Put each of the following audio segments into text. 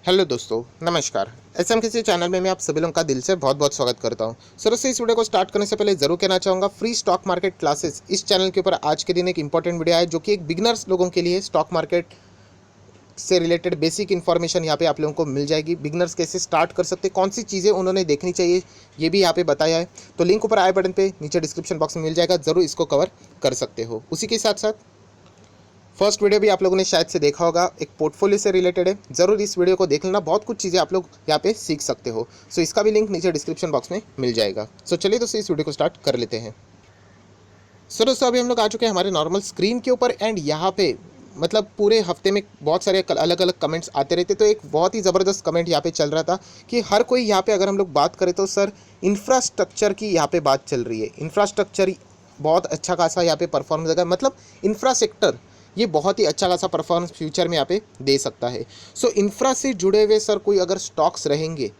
Hello दोस्तों, नमस्कार। SM किसी चैनल में मैं आप सभी लोगों का दिल से बहुत बहुत स्वागत करता हूं। सो दोस्तों, इस वीडियो को स्टार्ट करने से पहले जरूर कहना चाहूँगा, फ्री स्टॉक मार्केट क्लासेस इस चैनल के ऊपर आज के दिन एक इंपॉर्टेंट वीडियो है जो कि एक बिगनर्स लोगों के लिए स्टॉक मार्केट से रिलेटेड बेसिक इन्फॉर्मेशन यहाँ पे आप लोगों को मिल जाएगी। बिगनर्स कैसे स्टार्ट कर सकते, कौन सी चीज़ें उन्होंने देखनी चाहिए, ये भी यहाँ पे बताया है। तो लिंक ऊपर आई बटन पे नीचे डिस्क्रिप्शन बॉक्स में मिल जाएगा, जरूर इसको कवर कर सकते हो। उसी के साथ साथ फर्स्ट वीडियो भी आप लोगों ने शायद से देखा होगा, एक पोर्टफोलियो से रिलेटेड है। जरूर इस वीडियो को देख लेना, बहुत कुछ चीज़ें आप लोग यहाँ पे सीख सकते हो। सो इसका भी लिंक नीचे डिस्क्रिप्शन बॉक्स में मिल जाएगा। सो चलिए दोस्तों, इस वीडियो को स्टार्ट कर लेते हैं। सो दोस्तों, अभी हम लोग आ चुके हैं हमारे नॉर्मल स्क्रीन के ऊपर एंड यहाँ पे मतलब पूरे हफ्ते में बहुत सारे अलग अलग कमेंट्स आते रहते। तो एक बहुत ही ज़बरदस्त कमेंट यहाँ पे चल रहा था कि हर कोई यहाँ पे, अगर हम लोग बात करें तो सर इंफ्रास्ट्रक्चर की यहाँ पे बात चल रही है। इंफ्रास्ट्रक्चर बहुत अच्छा खासा यहाँ पे परफॉर्मेंस देगा, मतलब इंफ्रा सेक्टर ये बहुत ही अच्छा खासा परफॉर्मेंस फ्यूचर में यहाँ पे दे सकता है। सो इंफ्रा से जुड़े हुए सर कोई अगर स्टॉक्स रहेंगे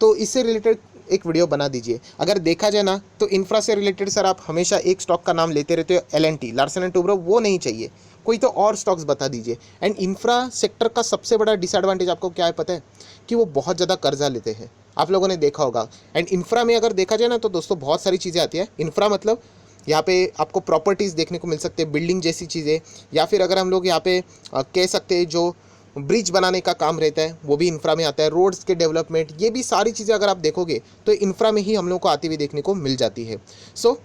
तो इससे रिलेटेड एक वीडियो बना दीजिए। अगर देखा जाए ना तो इंफ्रा से रिलेटेड सर आप हमेशा एक स्टॉक का नाम लेते रहते हो, L&T, लार्सन एंड टुब्रो, वो नहीं चाहिए, कोई तो और स्टॉक्स बता दीजिए। एंड इंफ्रा सेक्टर का सबसे बड़ा डिसएडवांटेज आपको क्या है पता है? कि वो बहुत ज़्यादा कर्जा लेते हैं, आप लोगों ने देखा होगा। एंड इंफ्रा में अगर देखा जाए ना तो दोस्तों बहुत सारी चीज़ें आती है। इंफ्रा मतलब यहाँ पे आपको प्रॉपर्टीज़ देखने को मिल सकते हैं, बिल्डिंग जैसी चीज़ें, या फिर अगर हम लोग यहाँ पे कह सकते हैं जो ब्रिज बनाने का काम रहता है वो भी इंफ्रा में आता है। रोड्स के डेवलपमेंट, ये भी सारी चीज़ें अगर आप देखोगे तो इंफ्रा में ही हम लोग को आती हुई देखने को मिल जाती है। सो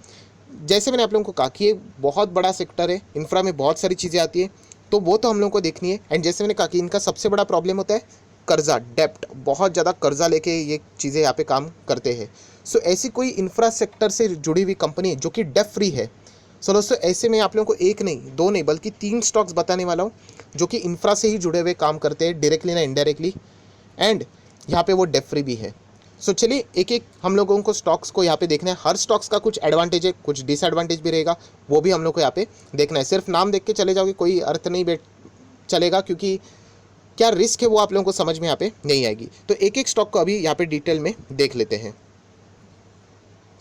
जैसे मैंने आप लोगों को कहा कि ये बहुत बड़ा सेक्टर है, इंफ्रा में बहुत सारी चीज़ें आती है, तो वो तो हम लोगों को देखनी है। एंड जैसे मैंने कहा कि इनका सबसे बड़ा प्रॉब्लम होता है कर्जा, डेप्ट, बहुत ज़्यादा कर्जा लेके ये चीज़ें यहाँ पे काम करते हैं। सो ऐसी कोई इंफ्रा सेक्टर से जुड़ी हुई कंपनी जो कि डेप्ट फ्री है। सो दोस्तों, ऐसे में आप लोगों को एक नहीं, दो नहीं, बल्कि 3 स्टॉक्स बताने वाला हूँ जो कि इंफ्रा से ही जुड़े हुए काम करते हैं, डायरेक्टली ना इनडायरेक्टली, एंड यहाँ पे वो डेप्ट फ्री भी है। सो चलिए एक एक हम लोगों को स्टॉक्स को यहाँ पे देखना है। हर स्टॉक्स का कुछ एडवांटेज है, कुछ डिसएडवांटेज भी रहेगा, वो भी हम लोग को यहाँ पे देखना है। सिर्फ नाम देख के चले जाओगे कोई अर्थ नहीं बैठ चलेगा, क्योंकि क्या रिस्क है वो आप लोगों को समझ में यहाँ पे नहीं आएगी। तो एक एक स्टॉक को अभी यहाँ पे डिटेल में देख लेते हैं।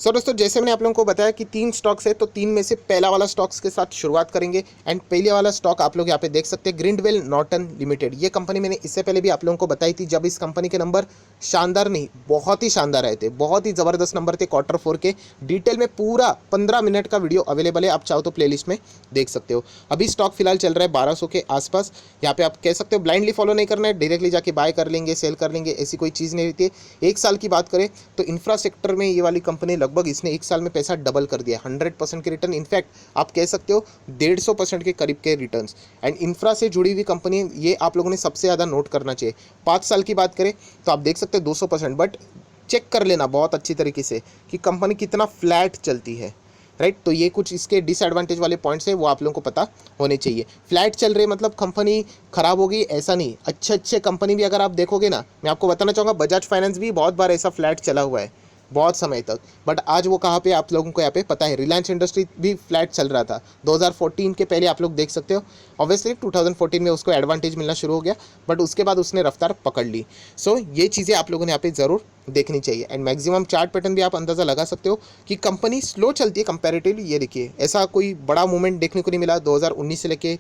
सो दोस्तों, जैसे मैंने आप लोगों को बताया कि 3 स्टॉक्स है, तो 3 में से पहला वाला स्टॉक्स के साथ शुरुआत करेंगे। एंड पहले वाला स्टॉक आप लोग यहाँ पे देख सकते हैं, ग्रिंडवेल नॉर्टन लिमिटेड। ये कंपनी मैंने इससे पहले भी आप लोगों को बताई थी, जब इस कंपनी के नंबर शानदार नहीं, बहुत ही शानदार आए थे, बहुत ही ज़बरदस्त नंबर थे Q4 के। डिटेल में पूरा 15 मिनट का वीडियो अवेलेबल है, आप चाहो तो प्लेलिस्ट में देख सकते हो। अभी स्टॉक फिलहाल चल रहा है 1200 के आसपास। यहाँ पे आप कह सकते हो ब्लाइंडली फॉलो नहीं करना है, डायरेक्टली जाके बाय कर लेंगे, सेल कर लेंगे, ऐसी कोई चीज़ नहीं रहती है। 1 साल की बात करें तो इंफ्रा सेक्टर में ये वाली कंपनी लगभग इसने 1 साल में पैसा डबल कर दिया, 100% के रिटर्न, इनफैक्ट आप कह सकते हो 150% के करीब के रिटर्न्स। एंड इंफ्रा से जुड़ी हुई कंपनी, ये आप लोगों ने सबसे ज़्यादा नोट करना चाहिए। 5 साल की बात करें तो आप देख सकते हो 200%, बट चेक कर लेना बहुत अच्छी तरीके से कि कंपनी कितना फ्लैट चलती है, राइट। तो ये कुछ इसके डिसएडवांटेज वाले पॉइंट्स हैं, वो आप लोगों को पता होने चाहिए। फ्लैट चल रहे मतलब कंपनी खराब होगी ऐसा नहीं, अच्छे अच्छे कंपनी भी अगर आप देखोगे ना, मैं आपको बताना चाहूँगा बजाज फाइनेंस भी बहुत बार ऐसा फ्लैट चला हुआ है बहुत समय तक, बट आज वो कहाँ पे आप लोगों को यहाँ पे पता है। रिलायंस इंडस्ट्री भी फ्लैट चल रहा था 2014 के पहले, आप लोग देख सकते हो। ऑब्वियसली 2014 में उसको एडवांटेज मिलना शुरू हो गया, बट उसके बाद उसने रफ्तार पकड़ ली। सो ये चीज़ें आप लोगों ने यहाँ पे ज़रूर देखनी चाहिए। एंड मैक्सिमम चार्ट पैटर्न भी आप अंदाज़ा लगा सकते हो कि कंपनी स्लो चलती है कंपैरेटिवली। ये देखिए, ऐसा कोई बड़ा मूवमेंट देखने को नहीं मिला 2019 से लेके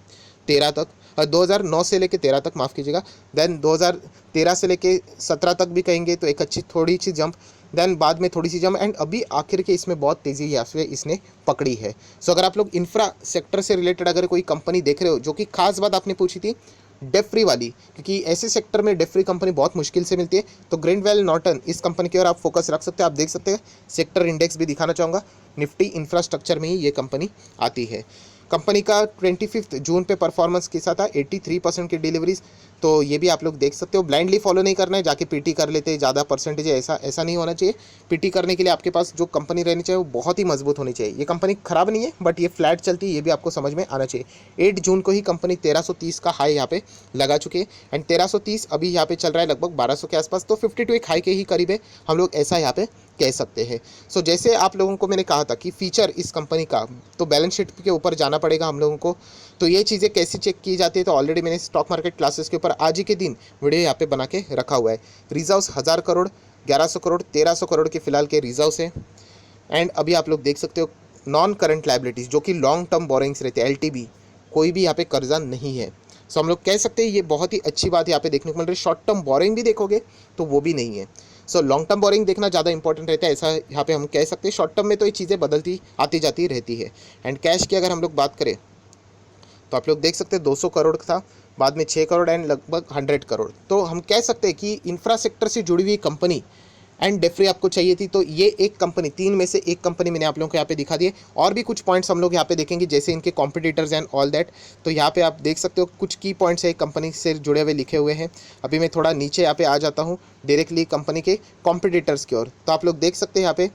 13 तक, 2009 से लेके 13 तक, माफ़ कीजिएगा। देन 2013 से लेके 17 तक भी कहेंगे तो एक अच्छी थोड़ी सी जंप, देन बाद में थोड़ी सी जंप, एंड अभी आखिर के इसमें बहुत तेज़ी यहाँ से इसने पकड़ी है। सो अगर आप लोग इंफ्रा सेक्टर से रिलेटेड अगर कोई कंपनी देख रहे हो, जो कि खास बात आपने पूछी थी डेप्ट फ्री वाली, क्योंकि ऐसे सेक्टर में डेप्ट फ्री कंपनी बहुत मुश्किल से मिलती है, तो ग्रिंडवेल नॉर्टन इस कंपनी की ओर आप फोकस रख सकते हो। आप देख सकते हैं सेक्टर इंडेक्स भी दिखाना चाहूँगा, निफ्टी इंफ्रास्ट्रक्चर में ही ये कंपनी आती है। कंपनी का 25 जून पे परफॉर्मेंस कैसा था, 83% की डिलीवरीज, तो ये भी आप लोग देख सकते हो। ब्लाइंडली फॉलो नहीं करना है, जाके पीटी कर लेते ज़्यादा परसेंटेज है, ऐसा ऐसा नहीं होना चाहिए। पीटी करने के लिए आपके पास जो कंपनी रहनी चाहिए वो बहुत ही मजबूत होनी चाहिए। ये कंपनी खराब नहीं है, बट ये फ्लैट चलती है, ये भी आपको समझ में आना चाहिए। 8 जून को ही कंपनी 1330 का हाई यहाँ पे लगा चुके हैं, एंड 1330 अभी यहाँ पे चल रहा है लगभग 1200 के आसपास, तो 52 एक हाई के ही करीब है, हम लोग ऐसा यहाँ पे कह सकते हैं। सो जैसे आप लोगों को मैंने कहा था कि फीचर इस कंपनी का, तो बैलेंस शीट के ऊपर जाना पड़ेगा हम लोगों को। तो ये चीज़ें कैसे चेक की जाती है, तो ऑलरेडी मैंने स्टॉक मार्केट क्लासेस के ऊपर आज ही के दिन वीडियो यहाँ पे बना के रखा हुआ है। रिजर्व्स 1000 करोड़, 1100 करोड़, 1300 करोड़ के फिलहाल के रिजर्व्स हैं। एंड अभी आप लोग देख सकते हो नॉन करंट लाइबिलिटीज़, जो कि लॉन्ग टर्म बोरिंग्स रहते हैं, LTB, कोई भी यहाँ पे कर्जा नहीं है। सो हम लोग कह सकते हैं ये बहुत ही अच्छी बात यहाँ पे देखने को मिल रही है। शॉर्ट टर्म बोरिंग भी देखोगे तो वो भी नहीं है। सो लॉन्ग टर्म बोरिंग देखना ज़्यादा इंपॉर्टेंट रहता है, ऐसा यहाँ पे हम कह सकते हैं। शॉर्ट टर्म में तो ये चीज़ें बदलती आती जाती रहती है। एंड कैश की अगर हम लोग बात करें तो आप लोग देख सकते हैं 200 करोड़ था, बाद में 6 करोड़ एंड लगभग 100 करोड़। तो हम कह सकते हैं कि इंफ्रा सेक्टर से जुड़ी हुई कंपनी एंड डेफ्री आपको चाहिए थी, तो ये एक कंपनी, तीन में से एक कंपनी मैंने आप लोगों को यहाँ पे दिखा दिए। और भी कुछ पॉइंट्स हम लोग यहाँ पे देखेंगे, जैसे इनके कॉम्पिटिटर्स एंड ऑल दैट। तो यहाँ पे आप देख सकते हो कुछ की पॉइंट्स है कंपनी से जुड़े हुए लिखे हुए हैं। अभी मैं थोड़ा नीचे यहाँ पे आ जाता हूँ डायरेक्टली कंपनी के कॉम्पिटिटर्स की ओर। तो आप लोग देख सकते हैं यहाँ पे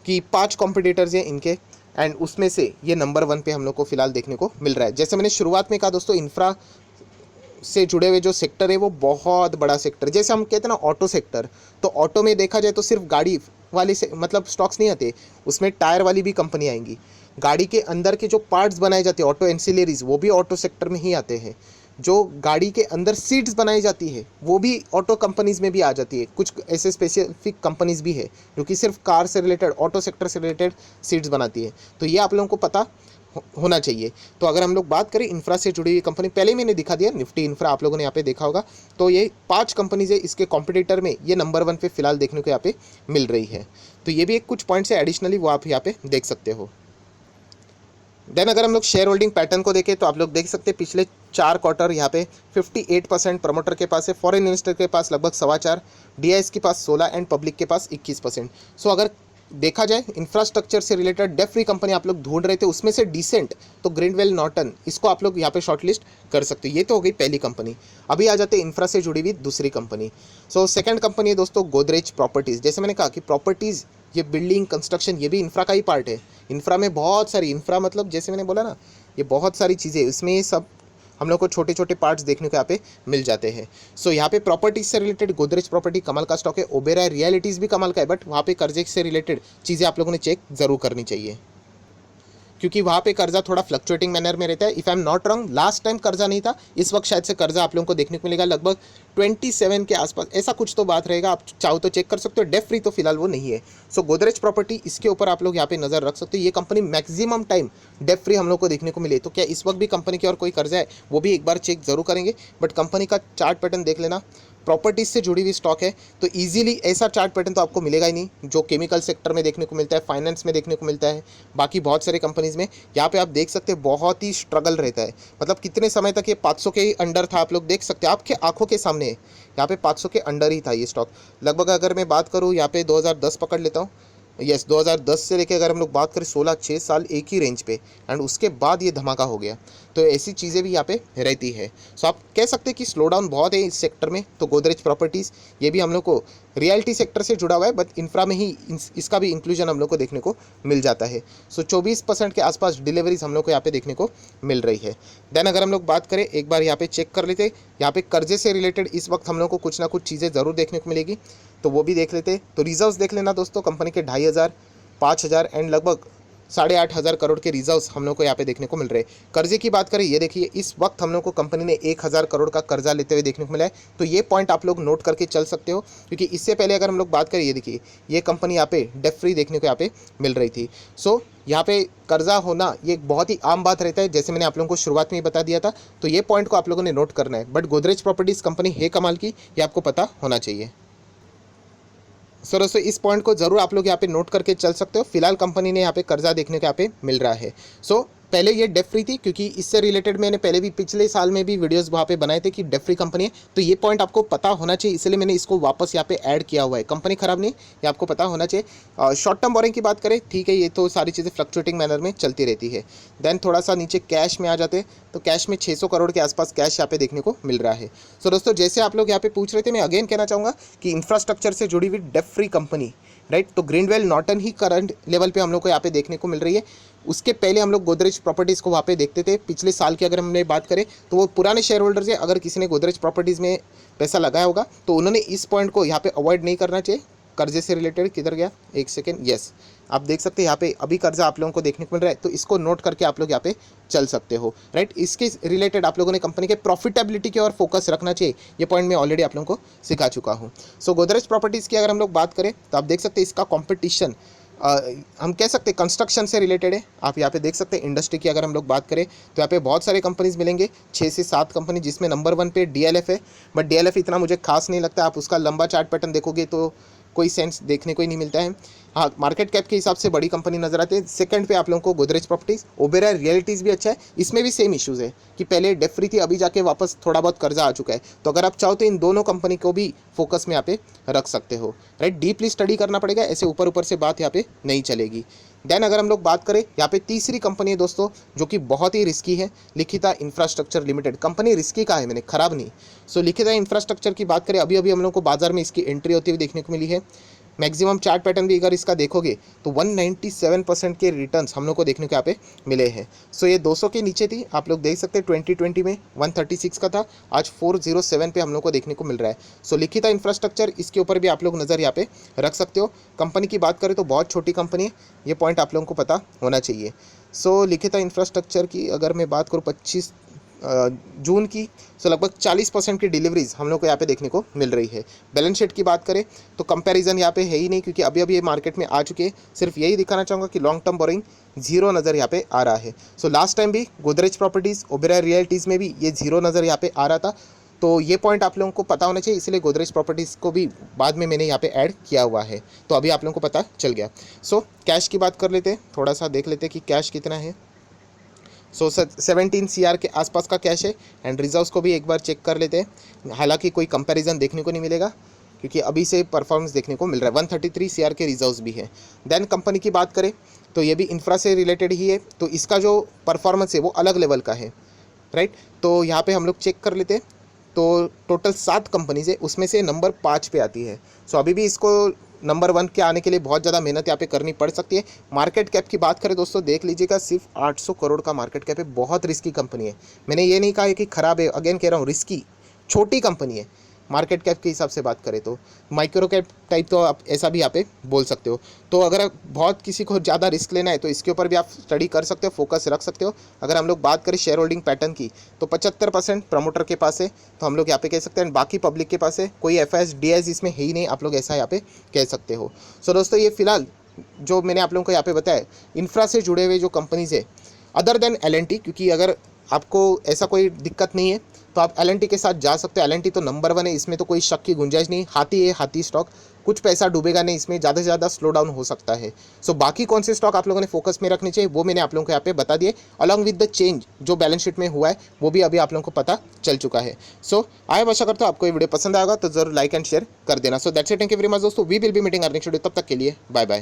कि 5 कॉम्पिटिटर्स हैं इनके, एंड उसमें से ये नंबर 1 पे हम लोग को फिलहाल देखने को मिल रहा है। जैसे मैंने शुरुआत में कहा दोस्तों, इंफ्रा से जुड़े हुए जो सेक्टर है वो बहुत बड़ा सेक्टर। जैसे हम कहते हैं ना ऑटो सेक्टर, तो ऑटो में देखा जाए तो सिर्फ गाड़ी वाली से मतलब स्टॉक्स नहीं आते, उसमें टायर वाली भी कंपनी आएंगी। गाड़ी के अंदर के जो पार्ट्स बनाए जाते हैं ऑटो एंसिलरीज, वो भी ऑटो सेक्टर में ही आते हैं। जो गाड़ी के अंदर सीट्स बनाई जाती है वो भी ऑटो कंपनीज में भी आ जाती है। कुछ ऐसे स्पेसिफिक कंपनीज भी है जो कि सिर्फ कार से रिलेटेड, ऑटो सेक्टर से रिलेटेड सीट्स बनाती है। तो ये आप लोगों को पता होना चाहिए। तो अगर हम लोग बात करें इंफ्रा से जुड़ी हुई कंपनी, पहले ही मैंने दिखा दिया निफ्टी इंफ्रा, आप लोगों ने यहाँ पे देखा होगा। तो ये 5 कंपनीज है, इसके कॉम्पिटिटर में ये नंबर 1 पे फिलहाल देखने को यहाँ पे मिल रही है। तो ये भी एक कुछ पॉइंट्स है एडिशनली, वो आप यहाँ पे देख सकते हो। देन अगर हम लोग शेयर होल्डिंग पैटर्न को देखें तो आप लोग देख सकते हैं पिछले 4 क्वार्टर यहाँ पे 58% प्रमोटर के पास है, फॉरेन इन्वेस्टर के पास लगभग 4.25, डीआईएस के पास 16 एंड पब्लिक के पास 21%। सो अगर देखा जाए इंफ्रास्ट्रक्चर से रिलेटेड डेट फ्री कंपनी आप लोग ढूंढ रहे थे, उसमें से डिसेंट तो ग्रीनवेल नॉर्टन, इसको आप लोग यहाँ पे शॉर्टलिस्ट कर सकते हो। ये तो हो गई पहली कंपनी। अभी आ जाते हैं इंफ्रा से जुड़ी हुई दूसरी कंपनी। सो सेकंड कंपनी है दोस्तों गोदरेज प्रॉपर्टीज़। जैसे मैंने कहा कि प्रॉपर्टीज़, ये बिल्डिंग कंस्ट्रक्शन, ये भी इंफ्रा का ही पार्ट है। इंफ्रा में बहुत सारी, इंफ्रा मतलब जैसे मैंने बोला ना, ये बहुत सारी चीज़ें, इसमें ये सब हम लोग को छोटे छोटे पार्ट्स देखने को यहाँ पे मिल जाते हैं। सो यहाँ पे प्रॉपर्टीज से रिलेटेड गोदरेज प्रॉपर्टी कमाल का स्टॉक है। ओबेरॉय रियलिटीज़ भी कमाल का है, बट वहाँ पे कर्जे से रिलेटेड चीज़ें आप लोगों ने चेक ज़रूर करनी चाहिए, क्योंकि वहाँ पे कर्जा थोड़ा फ्लक्चुएटिंग मैनर में रहता है। If I am not wrong, last time कर्जा नहीं था, इस वक्त शायद से कर्जा आप लोगों को देखने को मिलेगा लगभग 27 के आसपास, ऐसा कुछ तो बात रहेगा। आप चाहो तो चेक कर सकते हो। डेट फ्री तो फिलहाल वो नहीं है। सो गोदरेज प्रॉपर्टी, इसके ऊपर आप लोग यहाँ पे नज़र रख सकते हो। ये company maximum time debt free हम लोग को देखने को मिले। तो क्या इस वक्त भी कंपनी की और कोई कर्जा है, वो भी एक बार चेक जरूर करेंगे। बट कंपनी का चार्ट पैटर्न देख लेना, प्रॉपर्टीज से जुड़ी हुई स्टॉक है, तो इजीली ऐसा चार्ट पैटर्न तो आपको मिलेगा ही नहीं जो केमिकल सेक्टर में देखने को मिलता है, फाइनेंस में देखने को मिलता है, बाकी बहुत सारे कंपनीज में। यहाँ पे आप देख सकते हैं बहुत ही स्ट्रगल रहता है। मतलब कितने समय तक ये 500 के अंडर था, आप लोग देख सकते हैं, आपके आंखों के सामने है। यहाँ पे 500 के अंडर ही था ये स्टॉक लगभग। अगर मैं बात करूँ यहाँ पे 2010 पकड़ लेता हूँ, यस 2010 से लेके अगर हम लोग बात करें 6 साल एक ही रेंज पे, एंड उसके बाद ये धमाका हो गया। तो ऐसी चीज़ें भी यहाँ पे रहती है। सो आप कह सकते हैं कि स्लो डाउन बहुत है इस सेक्टर में। तो गोदरेज प्रॉपर्टीज़, ये भी हम लोग को रियलिटी सेक्टर से जुड़ा हुआ है, बट इंफ्रा में ही इसका भी इंक्लूजन हम लोग को देखने को मिल जाता है। सो 24% के आसपास डिलीवरीज हम लोग को यहाँ पे देखने को मिल रही है। देन अगर हम लोग बात करें, एक बार यहाँ पे चेक कर लेते, यहाँ पे कर्जे से रिलेटेड इस वक्त हम लोग को कुछ ना कुछ चीज़ें ज़रूर देखने को मिलेगी, तो वो भी देख लेते। तो रिजर्व्स देख लेना दोस्तों, कंपनी के 2500, 5000 एंड लगभग 8,500 करोड़ के रिजर्व्स हम लोग को यहाँ पे देखने को मिल रहे हैं। कर्जे की बात करें, ये देखिए इस वक्त हम लोग को कंपनी ने 1000 करोड़ का कर्जा लेते हुए देखने को मिला है। तो ये पॉइंट आप लोग नोट करके चल सकते हो, क्योंकि इससे पहले अगर हम लोग बात करें, ये देखिए ये कंपनी यहाँ पे डेट फ्री देखने को यहाँ पे मिल रही थी। सो यहाँ पे कर्जा होना ये एक बहुत ही आम बात रहता है, जैसे मैंने आप लोगों को शुरुआत में ही बता दिया था। तो ये पॉइंट को आप लोगों ने नोट करना है। बट गोदरेज प्रॉपर्टीज़ कंपनी है कमाल की, ये आपको पता होना चाहिए। सो दोस्तों इस पॉइंट को जरूर आप लोग यहाँ पे नोट करके चल सकते हो। फिलहाल कंपनी ने यहाँ पे कर्जा देखने को यहाँ पे मिल रहा है। सो पहले ये डेट फ्री थी, क्योंकि इससे रिलेटेड मैंने पहले भी पिछले साल में भी वीडियोस वहाँ पे बनाए थे कि डेट फ्री कंपनी है। तो ये पॉइंट आपको पता होना चाहिए, इसलिए मैंने इसको वापस यहाँ पे ऐड किया हुआ है। कंपनी खराब नहीं, ये आपको पता होना चाहिए। शॉर्ट टर्म बोरिंग की बात करें, ठीक है, ये तो सारी चीज़ें फ्लक्चुएटिंग मैनर में चलती रहती है। देन थोड़ा सा नीचे कैश में आ जाते, तो कैश में 600 करोड़ के आसपास कैश यहाँ पे देखने को मिल रहा है। सो दोस्तों जैसे आप लोग यहाँ पे पूछ रहे थे, मैं अगेन कहना चाहूँगा कि इंफ्रास्ट्रक्चर से जुड़ी हुई डेट फ्री कंपनी, राइट, तो ग्रीनवेल नॉर्टन ही करंट लेवल पे हम लोग को यहाँ पे देखने को मिल रही है। उसके पहले हम लोग गोदरेज प्रॉपर्टीज़ को वहाँ पे देखते थे। पिछले साल की अगर हमने बात करें तो वो पुराने शेयर होल्डर्स है, अगर किसी ने गोदरेज प्रॉपर्टीज़ में पैसा लगाया होगा तो उन्होंने इस पॉइंट को यहाँ पे अवॉइड नहीं करना चाहिए। कर्जे से रिलेटेड किधर गया, एक सेकेंड, यस आप देख सकते हैं यहाँ पे अभी कर्जा आप लोगों को देखने को मिल रहा है, तो इसको नोट करके आप लोग यहाँ पे चल सकते हो, राइट। इसके रिलेटेड आप लोगों ने कंपनी के प्रॉफिटेबिलिटी की ओर फोकस रखना चाहिए। ये पॉइंट मैं ऑलरेडी आप लोगों को सिखा चुका हूँ। सो गोदरेज प्रॉपर्टीज़ की अगर हम लोग बात करें तो आप देख सकते हैं इसका कॉम्पिटिशन हम कह सकते हैं कंस्ट्रक्शन से रिलेटेड है। आप यहाँ पे देख सकते हैं इंडस्ट्री की अगर हम लोग बात करें तो यहाँ पे बहुत सारे कंपनीज मिलेंगे, 6 से 7 कंपनी, जिसमें नंबर 1 पे DLF है। बट DLF इतना मुझे खास नहीं लगता, आप उसका लंबा चार्ट पैटर्न देखोगे तो कोई सेंस देखने को ही नहीं मिलता है। हाँ, मार्केट कैप के हिसाब से बड़ी कंपनी नजर आती है। सेकंड पे आप लोगों को गोदरेज प्रॉपर्टीज, ओबेरॉय रियल्टीज़ भी अच्छा है। इसमें भी सेम इश्यूज़ है कि पहले डेट फ्री थी, अभी जाके वापस थोड़ा बहुत कर्जा आ चुका है। तो अगर आप चाहो तो इन दोनों कंपनी को भी फोकस में यहाँ पे रख सकते हो, राइट। डीपली स्टडी करना पड़ेगा, ऐसे ऊपर ऊपर से बात यहाँ पे नहीं चलेगी। देन अगर हम लोग बात करें, यहाँ पे तीसरी कंपनी है दोस्तों जो कि बहुत ही रिस्की है, लिखिता इंफ्रास्ट्रक्चर लिमिटेड। कंपनी रिस्की का है, मैंने खराब नहीं। सो लिखिता इंफ्रास्ट्रक्चर की बात करें, अभी अभी हम लोग को बाजार में इसकी एंट्री होती हुई देखने को मिली है। मैक्सिमम चार्ट पैटर्न भी अगर इसका देखोगे तो 197% के रिटर्न्स हम लोग को देखने को यहाँ पे मिले हैं। सो ये 200 के नीचे थी, आप लोग देख सकते हैं 2020 में 136 का था, आज 407 पे हम लोग को देखने को मिल रहा है। सो लिखिता इंफ्रास्ट्रक्चर, इसके ऊपर भी आप लोग नज़र यहाँ पे रख सकते हो। कंपनी की बात करें तो बहुत छोटी कंपनी है, ये पॉइंट आप लोगों को पता होना चाहिए। सो लिखिता इंफ्रास्ट्रक्चर की अगर मैं बात करूँ 25 जून की, सो लगभग 40% की डिलीवरीज हम लोग को यहाँ पे देखने को मिल रही है। बैलेंस शीट की बात करें तो कंपैरिजन यहाँ पे है ही नहीं, क्योंकि अभी अभी ये मार्केट में आ चुके हैं। सिर्फ यही दिखाना चाहूँगा कि लॉन्ग टर्म बोरिंग जीरो नज़र यहाँ पे आ रहा है। सो लास्ट टाइम भी गोदरेज प्रॉपर्टीज़, ओबेरॉय रियल्टीज़ में भी ये जीरो नज़र यहाँ पे आ रहा था। तो ये पॉइंट आप लोगों को पता होना चाहिए, इसलिए गोदरेज प्रॉपर्टीज़ को भी बाद में मैंने यहाँ पे ऐड किया हुआ है, तो अभी आप लोगों को पता चल गया। सो कैश की बात कर लेते हैं, थोड़ा सा देख लेते हैं कि कैश कितना है। सो 17 CR के आसपास का कैश है। एंड रिजर्व्स को भी एक बार चेक कर लेते हैं, हालांकि कोई कंपैरिजन देखने को नहीं मिलेगा क्योंकि अभी से परफॉर्मेंस देखने को मिल रहा है। 133 CR के रिजर्व्स भी है। देन कंपनी की बात करें तो ये भी इंफ्रा से रिलेटेड ही है, तो इसका जो परफॉर्मेंस है वो अलग लेवल का है, राइट। तो यहाँ पे हम लोग चेक कर लेते हैं, तो टोटल 7 कंपनीज है, उसमें से नंबर 5 पे आती है। सो अभी भी इसको नंबर 1 के आने के लिए बहुत ज़्यादा मेहनत यहाँ पे करनी पड़ सकती है। मार्केट कैप की बात करें दोस्तों, देख लीजिएगा सिर्फ 800 करोड़ का मार्केट कैप है, बहुत रिस्की कंपनी है। मैंने ये नहीं कहा है कि ख़राब है, अगेन कह रहा हूँ रिस्की, छोटी कंपनी है। मार्केट कैप के हिसाब से बात करें तो माइक्रो कैप टाइप, तो आप ऐसा भी यहाँ पे बोल सकते हो। तो अगर बहुत किसी को ज़्यादा रिस्क लेना है तो इसके ऊपर भी आप स्टडी कर सकते हो, फोकस रख सकते हो। अगर हम लोग बात करें शेयर होल्डिंग पैटर्न की तो 75% प्रमोटर के पास है, तो हम लोग यहाँ पे कह सकते हैं, बाकी पब्लिक के पास है। कोई FIs DIs इसमें है ही नहीं, आप लोग ऐसा यहाँ पे कह सकते हो। सो दोस्तों, ये फिलहाल जो मैंने आप लोगों को यहाँ पे बताया इंफ्रा से जुड़े हुए जो कंपनीज है अदर देन L&T, क्योंकि अगर आपको ऐसा कोई दिक्कत नहीं है तो आप L&T के साथ जा सकते हो। L&T तो नंबर 1 है, इसमें तो कोई शक की गुंजाइश नहीं। हाथी है, हाथी स्टॉक, कुछ पैसा डूबेगा नहीं इसमें, ज़्यादा से ज़्यादा स्लो डाउन हो सकता है। सो बाकी कौन से स्टॉक आप लोगों ने फोकस में रखने चाहिए वो मैंने आप लोगों को यहाँ पे बता दिए, अलॉन्ग विद द चेंज जो बैलेंस शीट में हुआ है वो भी अभी आप लोगों को पता चल चुका है। सो आई आशा करता हूँ आपको ये वीडियो पसंद आएगा, तो जरूर लाइक एंड शेयर कर देना। So that's it, thank you very much दोस्तों, we will be meeting next video, तब तक के लिए बाय बाय।